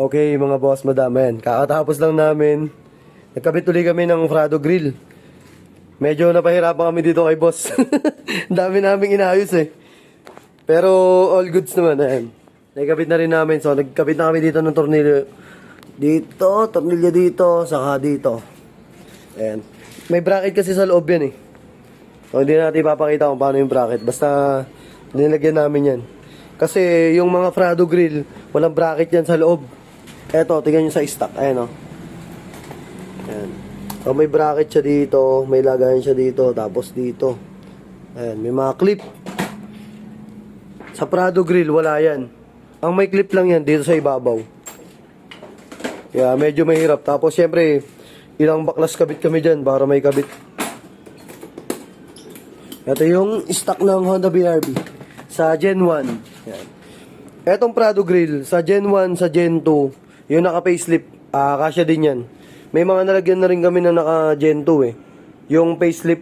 Okay, mga boss, madam, yan. Kakatapos lang namin. Nagkabit ulit kami ng Frado Grill. Medyo napahirapan kami dito kay boss. Dami naming inayos eh. Pero all goods naman, ayan. Nagkabit na rin namin. So, nagkabit na kami dito ng tornilyo. Dito, tornilyo dito, saka dito. Ayan. May bracket kasi sa loob yan eh. So, hindi natin ipapakita kung paano yung bracket. Basta, nilagyan namin yan. Kasi yung mga Frado Grill, walang bracket yan sa loob. Eto, tingnan nyo sa stock. Ayan o. Ayan. So, may bracket siya dito. May lagayan siya dito. Tapos dito. Ayan, may mga clip. Sa Frado Grill, wala yan. Ang may clip lang yan dito sa ibabaw. Kaya medyo mahirap. Tapos, syempre, ilang baklas kabit kami dyan para may kabit. Ito yung stock ng Honda BRB sa Gen 1. Yan. Etong Frado Grill sa Gen 1, sa Gen 2, yung naka-facelift, kasya din yan. May mga nalagyan na rin kami na naka-Gen 2 eh. Yung facelift.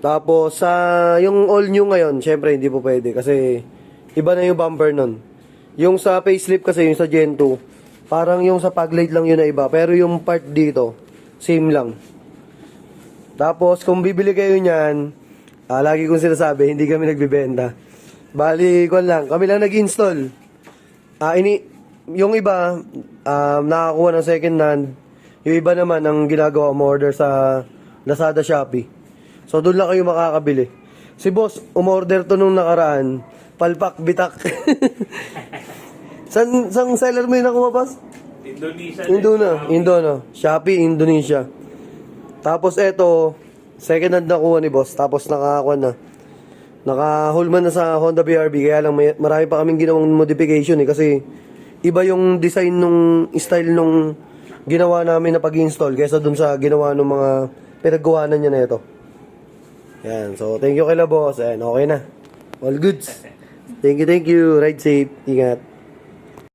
Tapos sa yung all new ngayon, syempre hindi po pwede kasi iba na yung bumper nun. Yung sa facelift kasi yung sa Gen 2, parang yung sa paglight lang yun na iba. Pero yung part dito, same lang. Tapos, kung bibili kayo niyan, lagi kong sinasabi, hindi kami nagbibenta. Bali, kami lang nag-install. Yung iba, nakakuha ng second hand. Yung iba naman, ang ginagawa mo order sa Lazada, Shopee. So, doon lang kayo makakabili. Si boss, umorder to nung nakaraan. Palpak, bitak. Sang seller mo yung nakuha, boss? Indonesia. Indo. Shopee, Indonesia. Tapos eto, second hand nakuha ni boss. Tapos nakakuha na. Naka-hulman na sa Honda BRB. Kaya lang marami pa kaming ginawang modification eh. Kasi iba yung design nung style nung ginawa namin na pag-install kaysa dun sa ginawa ng mga pinaggawanan niya na ito. Yan. So, thank you kay la boss. Ayan, okay na. All goods. Thank you. Ride safe. Ingat.